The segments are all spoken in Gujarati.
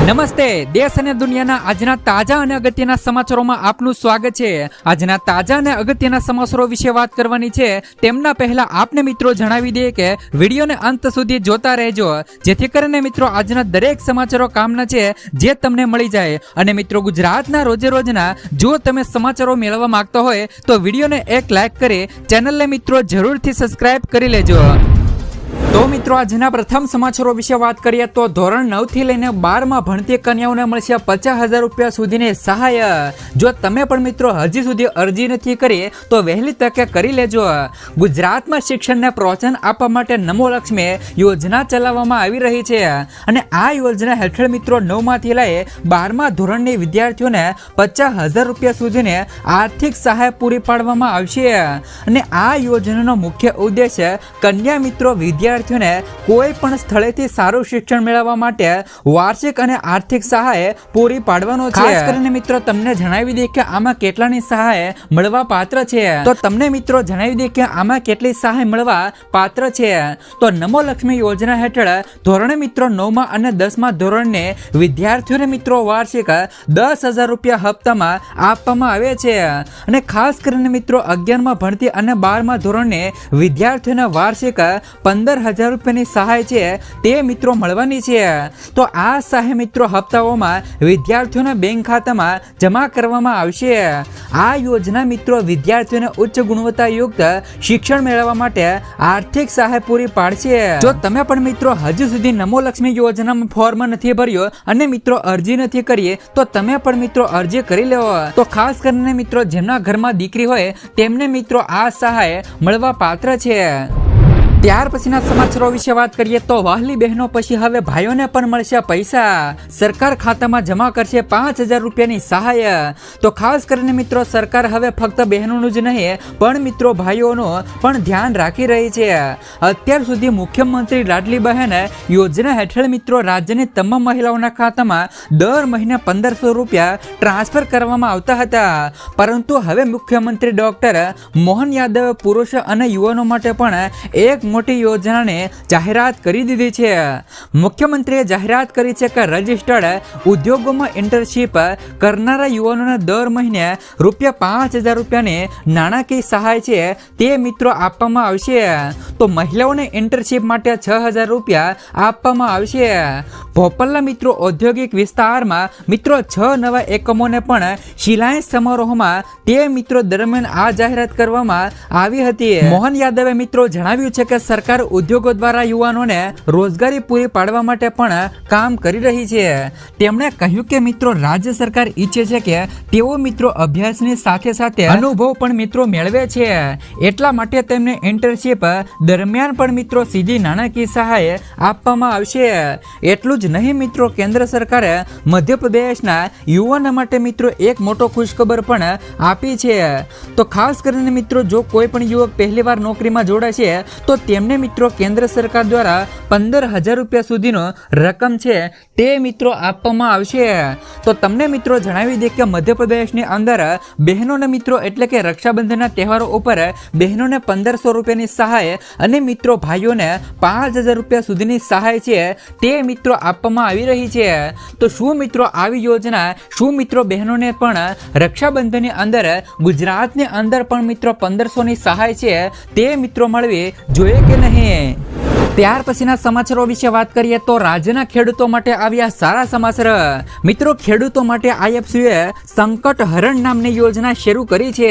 નમસ્તે, દેશ અને દુનિયાના આજના તાજા અને અગત્યના સમાચારોમાં આપનું સ્વાગત છે। આજના તાજા અને અગત્યના સમાચારો વિશે વાત કરવાની છે। તેમના પહેલા આપને મિત્રો જણાવી દઈએ કે વિડીયોને અંત સુધી જોતા રહેજો, જેથી કરીને મિત્રો આજના દરેક સમાચારો કામના છે જે તમને મળી જાય। અને મિત્રો ગુજરાતના રોજે રોજના જો તમે સમાચારો મેળવવા માંગતા હોય તો વિડીયોને એક લાઈક કરી ચેનલને મિત્રો જરૂરથી સબસ્ક્રાઇબ કરી લેજો। તો મિત્રો આજના પ્રથમ સમાચારો વિશે વાત કરીએ તો ધોરણ 9 થી લઈને 12 માં ભણતી કન્યાઓને મળશે 50,000 રૂપિયા સુધીની સહાય। જો તમે પણ મિત્રો હજી સુધી અરજી નથી કરી તો વહેલી તકે કરી લેજો। ગુજરાતમાં શિક્ષણને પ્રોત્સાહન આપવા માટે નમો લક્ષ્મી યોજના ચલાવવામાં આવી રહી છે અને આ યોજના હેઠળ મિત્રો 9 માંથી લઈ 12મા ધોરણની વિદ્યાર્થીઓને 50,000 રૂપિયા સુધીની આર્થિક સહાય પૂરી પાડવામાં આવશે। અને આ યોજનાનો મુખ્ય ઉદ્દેશ્ય કન્યા મિત્રો વિદ્યાર્થીઓને કોઈ પણ સ્થળેથી સારું શિક્ષણ મેળવવા માટે વાર્ષિક અને આર્થિક સહાય પૂરી પાડવાનો છે। ખાસ કરીને મિત્રો તમને જણાવી દઈએ કે આમાં કેટલાની સહાય મળવા પાત્ર છે, તો તમને મિત્રો જણાવી દઈએ કે આમાં કેટલી સહાય મળવા પાત્ર છે। તો નમો લક્ષ્મી યોજના હેઠળ ધોરણે મિત્રો 9મા અને 10મા ધોરણને વિદ્યાર્થીઓને મિત્રો વાર્ષિક 10,000 રૂપિયા હપ્તામાં આપવામાં આવે છે અને ખાસ કરીને મિત્રો 11મા ભણતી અને 12મા ધોરણને વિદ્યાર્થીઓને વાર્ષિક 15,000 રૂપિયાની સહાય છે તે મિત્રો મળવાની છે। તો આ સહાય મિત્રો હપ્તાઓમાં વિદ્યાર્થીઓના બેંક ખાતામાં જમા કરવામાં આવશે। આ યોજના મિત્રો વિદ્યાર્થીઓને ઉચ્ચ ગુણવત્તાયુક્ત શિક્ષણ મેળવવા માટે આર્થિક સહાય પૂરી પાડશે। જો તમે પણ મિત્રો હજુ સુધી નમો લક્ષ્મી યોજનામાં ફોર્મ નથી ભર્યો અને મિત્રો અરજી નથી કરી તો તમે પણ મિત્રો અરજી કરી લેવો। તો ખાસ કરીને મિત્રો જેમના ઘરમાં દીકરી હોય તેમને મિત્રો આ સહાય મળવા પાત્ર છે। ત્યાર પછીના સમાચારો વિશે વાત કરીએ તો વહાલી બહેનો પછી હવે ભાઈઓને પણ મળશે પૈસા। સરકાર ખાતામાં જમા કરશે 5,000 રૂપિયાની સહાય। તો ખાસ કરીને મિત્રો સરકાર હવે ફક્ત બહેનોનું જ નહીં પણ મિત્રો ભાઈઓનું પણ ધ્યાન રાખી રહી છે। અત્યાર સુધી મુખ્યમંત્રી લાડલી બહેન યોજના હેઠળ મિત્રો રાજ્યની તમામ મહિલાઓના ખાતામાં દર મહિને 1,500 રૂપિયા ટ્રાન્સફર કરવામાં આવતા હતા, પરંતુ હવે મુખ્યમંત્રી ડોક્ટર મોહન યાદવે પુરુષ અને યુવાનો માટે પણ એક મોટી યોજનાને જાહેરાત કરી દીધી છે। મુખ્યમંત્રીએ જાહેરાત કરી છે કે રજિસ્ટર્ડ ઉદ્યોગોમાં ઇન્ટર્નશીપ કરનારા યુવાનોને દર મહિને ₹5,000 રૂપિયાની નાણાકીય સહાય છે તે મિત્રો આપવામાં આવશે। તો મહિલાઓને ઇન્ટર્નશીપ માટે 6,000 રૂપિયા આપવામાં આવશે। ભોપાલના મિત્રો ઔદ્યોગિક વિસ્તારમાં મિત્રો 6 નવા એકમોને પણ શિલાન્યાસ સમારોહમાં તે મિત્રો દરમિયાન આ જાહેરાત કરવામાં આવી હતી। મોહન યાદવે મિત્રો જણાવ્યું છે કે સરકાર ઉદ્યોગો દ્વારા યુવાનોને રોજગારી પૂરી પાડવા માટે પણ કામ કરી રહી છે। તેમણે કહ્યું કે મિત્રો રાજ્ય સરકાર ઈચ્છે છે કે તેઓ મિત્રો અભ્યાસની સાથે સાથે અનુભવ પણ મિત્રો મેળવે છે, એટલા માટે તેમને ઇન્ટર્નશીપ દરમિયાન પણ મિત્રો સીધી નાણાકીય સહાય આપવામાં આવશે। એટલું જ નહીં મિત્રો કેન્દ્ર સરકારે મધ્યપ્રદેશના યુવાનો માટે મિત્રો એક મોટો ખુશખબર પણ આપી છે। તો ખાસ કરીને મિત્રો જો કોઈ પણ યુવક પહેલીવાર નોકરીમાં જોડાશે તો તેમને મિત્રો કેન્દ્ર સરકાર દ્વારા 15,000 રૂપિયા સુધીનો રકમ છે તે મિત્રો આપવામાં આવશે। તો તમને મિત્રો જણાવી દે કે મધ્યપ્રદેશની અંદર બહેનોને મિત્રો એટલે કે રક્ષાબંધનના તહેવારો ઉપર બહેનોને 1,500 રૂપિયાની સહાય અને મિત્રો ભાઈઓને 5,000 રૂપિયા સુધીની સહાય છે તે મિત્રો આપવામાં આવી રહી છે। તો શું મિત્રો આવી યોજના શું મિત્રો બહેનોને પણ રક્ષાબંધનની અંદર ગુજરાતની અંદર પણ મિત્રો 1,500ની સહાય છે તે મિત્રો મળવી જોઈએ કે નહીં? ત્યાર પછીના સમાચારો વિશે વાત કરીએ તો રાજ્યના ખેડૂતો માટે આવ્યા સારા સમાચાર। મિત્રો ખેડૂતો માટે આઈએફસીએ સંકટ હરણ નામની યોજના શરૂ કરી છે,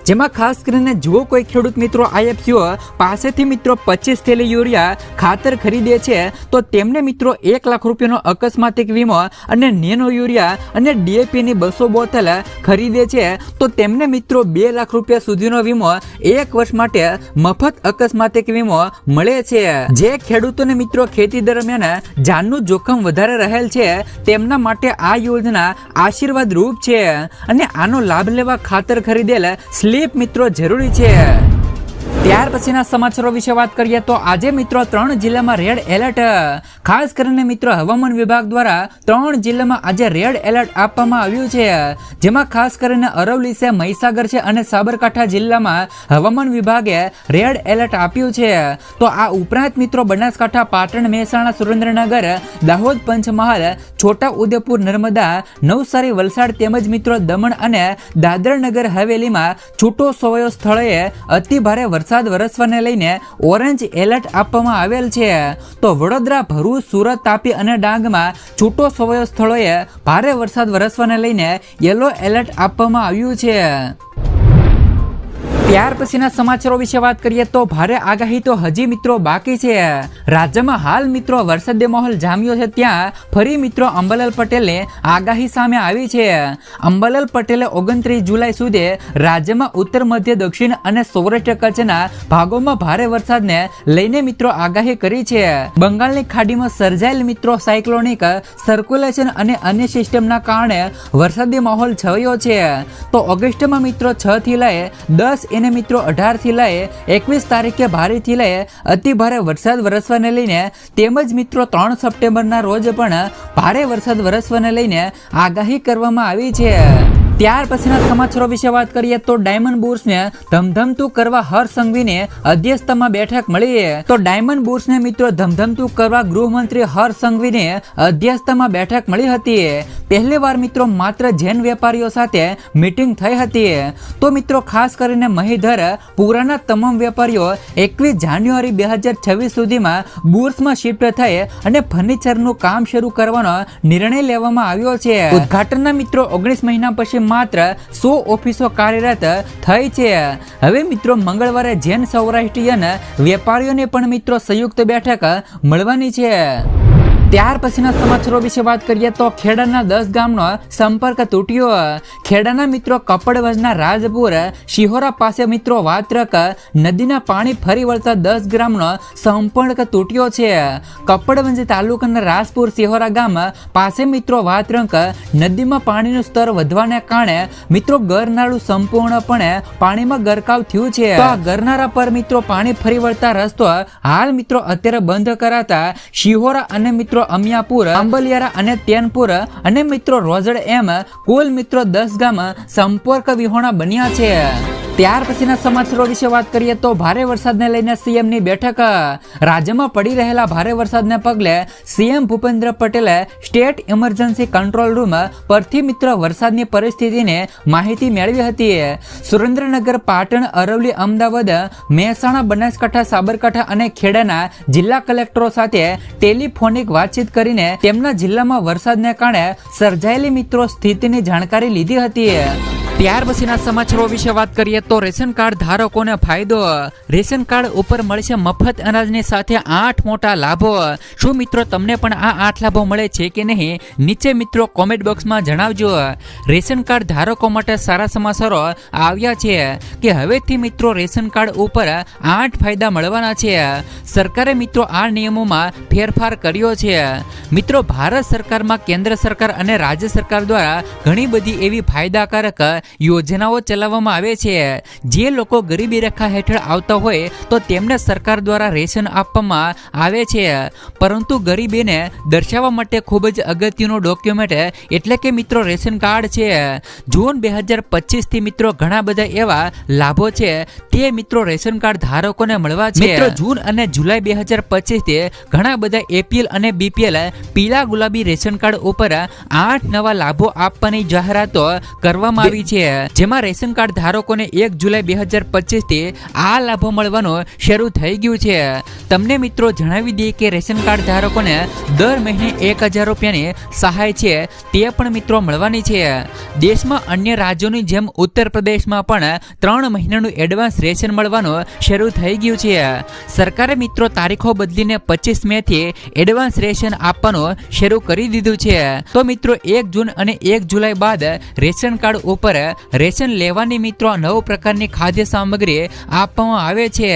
જેમાં ખાસ કરીને જો કોઈ ખેડૂત મિત્રો આઈએફસીઓ પાસેથી મિત્રો 25 થેલી યુરિયા ખાતર ખરીદે છે તો તેમને મિત્રો 1 લાખ રૂપિયાનો અકસ્માતિક વીમો અને નેનો યુરિયા અને ડીએપીની 200 બોટલ ખરીદે છે તો તેમને મિત્રો 2 લાખ રૂપિયા સુધીનો વીમો 1 વર્ષ માટે મફત અકસ્માતિક વીમો મળે છે। જે ખેડૂતોને મિત્રો ખેતી દરમિયાન જાનનું જોખમ વધારે રહેલ છે તેમના માટે આ યોજના આશીર્વાદ રૂપ છે અને આનો લાભ લેવા ખાતર ખરીદેલ સ્લીપ મિત્રો જરૂરી છે। ત્યાર પછીના સમાચારો વિશે વાત કરીએ તો આજે મિત્રો 3 જિલ્લામાં રેડ એલર્ટ. ખાસ કરીને મિત્રો હવામાન વિભાગ દ્વારા 3 જિલ્લામાં આજે રેડ એલર્ટ આપવામાં આવ્યું છે, જેમાં ખાસ કરીને અરવલ્લી છે, મહીસાગર છે અને સાબરકાંઠા જિલ્લામાં હવામાન વિભાગે રેડ એલર્ટ આપ્યું છે. તો આ ઉપરાંત મિત્રો બનાસકાંઠા, પાટણ, મહેસાણા, સુરેન્દ્રનગર, દાહોદ, પંચમહાલ, છોટા ઉદેપુર, નર્મદા, નવસારી, વલસાડ તેમજ મિત્રો દમણ અને દાદરા નગર હવેલીમાં છૂટો છવાયો સ્થળોએ અતિ ભારે વરસાદ વરસવાને લઈને ઓરેન્જ એલર્ટ આપવામાં આવેલ છે. તો વડોદરા, ભરૂચ, સુરત, તાપી અને ડાંગમાં છૂટો છવાયો સ્થળોએ ભારે વરસાદ વરસવાને લઈને યલો એલર્ટ આપવામાં આવ્યું છે. ત્યાર પછીના સમાચારો વિશે વાત કરીએ તો ભારે આગાહી તો હજી મિત્રો બાકી છે. રાજ્યમાં હાલ મિત્રો વરસાદી માહોલ જામ્યો છે, ત્યાં ફરી મિત્રો અંબાલાલ પટેલે આગાહી સામે આવી છે. અંબાલાલ પટેલે 29 જુલાઈ સુધી રાજ્યમાં ઉત્તર, મધ્ય, દક્ષિણ અને સૌરાષ્ટ્ર કચ્છના ભાગોમાં ભારે વરસાદને લઈને મિત્રો આગાહી કરી છે. બંગાળની ખાડીમાં સર્જાયેલ મિત્રો સાયક્લોનિક સર્ક્યુલેશન અને અન્ય સિસ્ટમના કારણે વરસાદી માહોલ છવાયો છે. તો ઓગસ્ટમાં મિત્રો 6 થી લઈ 10 અને મિત્રો 18 થી લઈ 21 તારીખે ભારેથી લઈ અતિ ભારે વરસાદ વરસવાને લઈને તેમજ મિત્રો 3 સપ્ટેમ્બરના રોજ પણ ભારે વરસાદ વરસવાને લઈને આગાહી કરવામાં આવી છે. ત્યાર પછીના સમાચારો વિશે વાત કરીએ તો ડાયમંડ બુર્સને ધમધમતું કરવા હર્ષ સંઘવીને અધ્યક્ષતામાં બેઠક મળી. તો ડાયમંડ બુર્સને મિત્રો ધમધમતું કરવા ગૃહમંત્રી હર્ષ સંઘવીને અધ્યક્ષતામાં બેઠક મળી હતી. પહેલી વાર મિત્રો માત્ર જૈન વેપારીઓ સાથે મીટિંગ થઈ હતી. તો મિત્રો ખાસ કરીને મહીધર પુરાના તમામ વેપારીઓ 21 જાન્યુઆરી 2026 સુધીમાં બુર્સમાં શિફ્ટ થઈ અને ફર્નિચરનું કામ શરૂ કરવાનો નિર્ણય લેવામાં આવ્યો છે. ઉદ્ઘાટનના મિત્રો 19 મહિના પછી માત્ર 100 ઓફિસો કાર્યરત થઈ છે. હવે મિત્રો મંગળવારે જૈન સૌરાષ્ટ્રીયન વેપારીઓને પણ મિત્રો સંયુક્ત બેઠક મળવાની છે. ત્યાર પછીના સમાચારો વિશે વાત કરીએ તો ખેડાના 10 ગામનો સંપર્ક તૂટ્યો. ખેડાના મિત્રો કપડવંજના રાજપુર શિહોરા પાસે મિત્રો વાત્રક નદીના પાણી ફરી વળતા 10 ગ્રામનો સંપર્ક તૂટ્યો છે. કપડવંજ તાલુકાના રાજપુર શિહોરા ગામ પાસે મિત્રો વાત્રક નદીમાં પાણીનું સ્તર વધવાને કારણે મિત્રો ગરનાળું સંપૂર્ણપણે પાણીમાં ગરકાવ થયું છે. તો આ ગરનાળા પર મિત્રો પાણી ફરી વળતા રસ્તો હાલ મિત્રો અત્યારે બંધ કરાતા શિહોરા અને મિત્રો અમિયાપુર, આંબલિયારા અને તેનપુર અને મિત્રો રોજડ એમ કુલ મિત્રો 10 ગામ સંપર્ક વિહોણા બન્યા છે. ત્યાર પછીના સમાચારો વિશે વાત કરીએ તો ભારે વરસાદને લઈને સીએમની બેઠક. રાજ્યમાં પડી રહેલા ભારે વરસાદને પગલે સીએમ ભૂપેન્દ્ર પટેલે સ્ટેટ ઇમરજન્સી કંટ્રોલ રૂમ પરથી મિત્રો વરસાદની પરિસ્થિતિને માહિતી મેળવી હતી. સુરેન્દ્રનગર, પાટણ, અરવલ્લી, અમદાવાદ, મહેસાણા, બનાસકાંઠા, સાબરકાંઠા અને ખેડાના જિલ્લા કલેક્ટરો સાથે ટેલિફોનિક વાતચીત કરીને તેમના જિલ્લામાં વરસાદને કારણે સર્જાયેલી મિત્રો સ્થિતિની જાણકારી લીધી હતી. ત્યાર પછીના સમાચારો વિશે વાત કરીએ તો રેશન કાર્ડ ધારકોને ફાયદો. રેશન કાર્ડ ઉપર મળશે મફત અનાજની સાથે 8 મોટા લાભો. શું મિત્રો તમને પણ આ 8 લાભો મળે છે કે નહીં? નીચે મિત્રો કોમેન્ટ બોક્સમાં જણાવજો. રેશન કાર્ડ ધારકો માટે સારા સમાચારો આવ્યા છે કે હવેથી મિત્રો રેશન કાર્ડ ઉપર 8 ફાયદા મળવાના છે. સરકારે મિત્રો આ નિયમોમાં ફેરફાર કર્યો છે. મિત્રો ભારત સરકારમાં કેન્દ્ર સરકાર અને રાજ્ય સરકાર દ્વારા ઘણી બધી એવી ફાયદાકારક યોજનાઓ ચલાવવામાં આવે છે. જે લોકો ગરીબી રેખા હેઠળ આવતા હોય તો તેમને સરકાર દ્વારા રેશન આપવામાં આવે છે. પરંતુ ગરીબીને દર્શાવવા માટે ખૂબ જ અગત્યનું ડોક્યુમેન્ટ એટલે કે મિત્રો રેશન કાર્ડ છે. જૂન 2025 થી મિત્રો ઘણા બધા એવા લાભો છે તે મિત્રો રેશન કાર્ડ ધારકોને મળવા છે. મિત્રો જૂન અને જુલાઈ 2025 થી ઘણા બધા એપીએલ અને બીપીએલ પીળા ગુલાબી રેશન કાર્ડ ઉપર 8 નવા લાભો આપવાની જાહેરાતો કરવામાં આવી છે. જેમાં રેશન કાર્ડ ધારકોને 1 જુલાઈ 2025 થી આ લાભો મળવાનું શરૂ થઈ ગયું છે. તમને મિત્રો જણાવી દઈએ કે રેશન કાર્ડ ધારકોને દર મહિને 1000 રૂપિયાની સહાય છે તે પણ મિત્રો મળવાની છે. દેશમાં અન્ય રાજ્યોની જેમ ઉત્તર પ્રદેશમાં પણ 3 મહિનાનું એડવાન્સ રેશન મળવાનું શરૂ થઈ ગયું છે. સરકારે મિત્રો તારીખો બદલીને 25 મે થી એડવાન્સ રેશન આપવાનું શરૂ કરી દીધું છે. તો મિત્રો 1 જૂન અને 1 જુલાઈ બાદ રેશન કાર્ડ ઉપર રેશન લેવાની મિત્રો 9 પ્રકારની ખાદ્ય સામગ્રી આપવામાં આવે છે।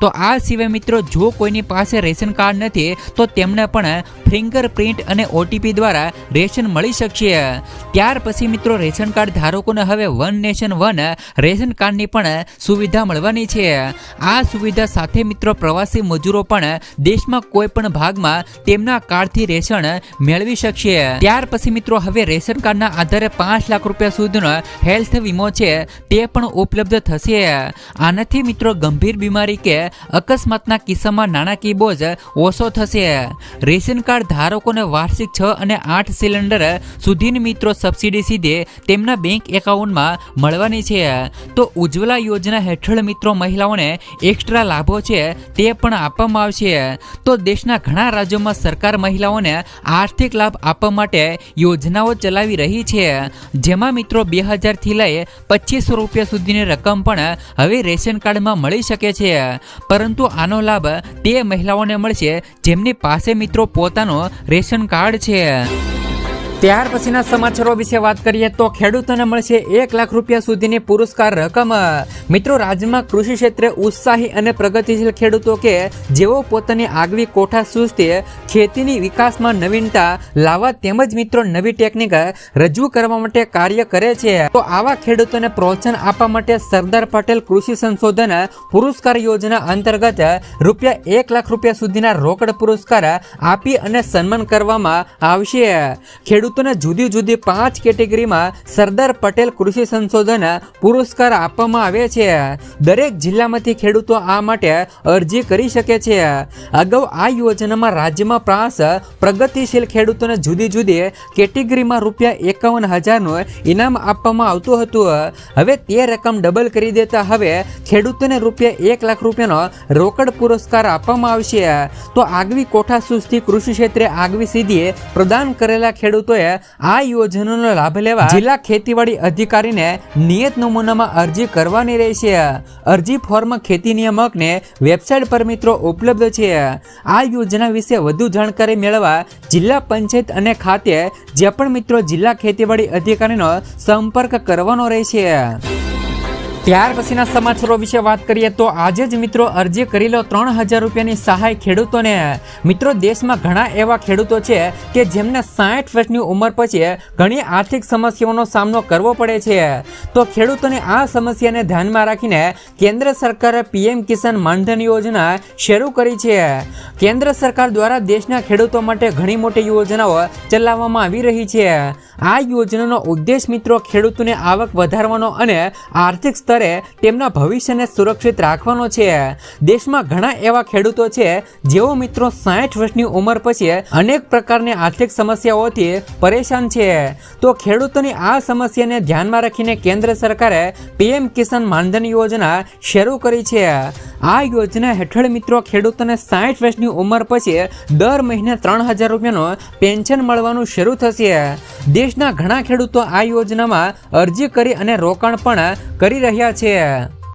તો આ સિવાય મિત્રો જો કોઈની પાસે રેશન કાર્ડ નથી તો તેમને પણ ફિંગરપ્રિન્ટ અને ઓટીપી દ્વારા રેશન મળી શકશે। ત્યાર પછી મિત્રો રેશન કાર્ડ ધારકોને હવે વન નેશન વન રેશન કાર્ડની પણ સુવિધા મળવાની છે। આ સુવિધા સાથે મિત્રો પ્રવાસી મજૂરો પણ દેશમાં કોઈ પણ ભાગમાં તેમના કાર્ડથી રેશન મેળવી શકશે। ત્યાર પછી મિત્રો હવે રેશન કાર્ડના આધારે 5 લાખ રૂપિયા સુધીનો હેલ્થ વીમો છે તે પણ ઉપલબ્ધ થશે। આનાથી મિત્રો ગંભીર બીમારી કે અકસ્માતના કિસ્સામાં નાણાકીય બોજ ઓછો થશે। રેશન કાર્ડ ધારકોને વાર્ષિક 6 અને 8 સિલિન્ડર સુધીની મિત્રો સબસિડી સીધે તેમના બેંક એકાઉન્ટમાં મળવાની છે। તો ઉજ્જવલા યોજના હેઠળ મિત્રો મહિલાઓને એક્સ્ટ્રા લાભો છે તે પણ આપવામાં આવશે। તો દેશના ઘણા રાજ્યોમાં સરકાર મહિલાઓને આર્થિક લાભ આપવા માટે યોજનાઓ ચલાવી રહી છે, જેમાં મિત્રો 2000 થી લઈ 2500 રૂપિયા સુધીની રકમ પણ હવે રેશન કાર્ડમાં મળી શકે છે। પરંતુ આનો લાભ તે મહિલાઓને મળશે જેમની પાસે મિત્રો પોતાનું રેશન કાર્ડ છે। ત્યાર પછીના સમાચારો વિશે વાત કરીએ તો ખેડૂતોને મળશે 1 લાખ રૂપિયા સુધીની પુરસ્કાર રકમ। મિત્રો રાજ્યમાં કૃષિ ક્ષેત્રે ઉત્સાહી અને પ્રગતિશીલ ખેડૂતો કે જેઓ પોતાની આગવી કોઠાસૂઝથી ખેતીની વિકાસમાં નવીનતા લાવવા તેમજ મિત્રો નવી ટેકનિક રજૂ કરવા માટે કાર્ય કરે છે, તો આવા ખેડૂતોને પ્રોત્સાહન આપવા માટે સરદાર પટેલ કૃષિ સંશોધન પુરસ્કાર યોજના અંતર્ગત રૂપિયા 1 લાખ રૂપિયા સુધીના રોકડ પુરસ્કાર આપી અને સન્માન કરવામાં આવશે। ખેડૂતોને જુદી જુદી 5 કેટેગરીમાં સરદાર પટેલ કૃષિ સંશોધન પુરસ્કાર આપવામાં આવે છે। દરેક જિલ્લામાંથી ખેડૂતો આ માટે અરજી કરી શકે છે। અગાઉ આ યોજનામાં રાજ્યમાં 5 પ્રગતિશીલ ખેડૂતોને જુદી જુદી કેટેગરીમાં રૂપિયા 51,000નું ઇનામ આપવામાં આવતું હતું। હવે તે રકમ ડબલ કરી દેતા હવે ખેડૂતોને રૂપિયા 1 લાખ રૂપિયાનો રોકડ પુરસ્કાર આપવામાં આવશે। તો આગવી કોઠાસૂઝથી કૃષિ ક્ષેત્રે આગવી સિદ્ધિ પ્રદાન કરેલા ખેડૂતોએ આ યોજનાનો લાભ લેવા જિલ્લા ખેતીવાડી અધિકારીને નિયત નમૂનામાં અરજી કરવાની રહેશે। અરજી ફોર્મ ખેતી નિયામકને વેબસાઇટ પર મિત્રો ઉપલબ્ધ છે। આ યોજના વિશે વધુ જાણકારી મેળવવા જિલ્લા પંચાયત અને ખાતે જે પણ મિત્રો જિલ્લા ખેતીવાડી અધિકારીનો સંપર્ક કરવાનો રહેશે। ત્યાર પછીના સમાચારો વિશે વાત કરીએ તો આજે જ મિત્રો અરજી કરી લો 3000 રૂપિયાની સહાય ખેડૂતોને। મિત્રો દેશમાં ઘણા એવા ખેડૂતો છે કે જેમને 60 વર્ષની ઉંમર પછી ઘણી આર્થિક સમસ્યાઓનો સામનો કરવો પડે છે, તો ખેડૂતોની આ સમસ્યાને ધ્યાનમાં રાખીને કેન્દ્ર સરકારે પીએમ કિસાન માનધન યોજના શરૂ કરી છે। કેન્દ્ર સરકાર દ્વારા દેશના ખેડૂતો માટે ઘણી મોટી યોજનાઓ ચલાવવામાં આવી રહી છે। આ યોજનાનો ઉદ્દેશ મિત્રો ખેડૂતોની આવક વધારવાનો અને આર્થિક સ્તરે તેમના ભવિષ્યને સુરક્ષિત રાખવાનો છે। દેશમાં ઘણા એવા ખેડૂતો છે જેઓ મિત્રો 60 વર્ષની ઉંમર પછી અનેક પ્રકારની આર્થિક સમસ્યાઓથી પરેશાન છે, તો ખેડૂતોની આ સમસ્યાને ધ્યાનમાં રાખીને કેન્દ્ર સરકારે પીએમ કિસાન માનધન યોજના શરૂ કરી છે। આ યોજના હેઠળ મિત્રો ખેડૂતોને 60 વર્ષની ઉંમર પછી દર મહિને 3000 રૂપિયાનું પેન્શન મળવાનું શરૂ થશે। દેશના ઘણા ખેડૂતો આ યોજનામાં અરજી કરી અને રોકાણ પણ કરી રહ્યા છે।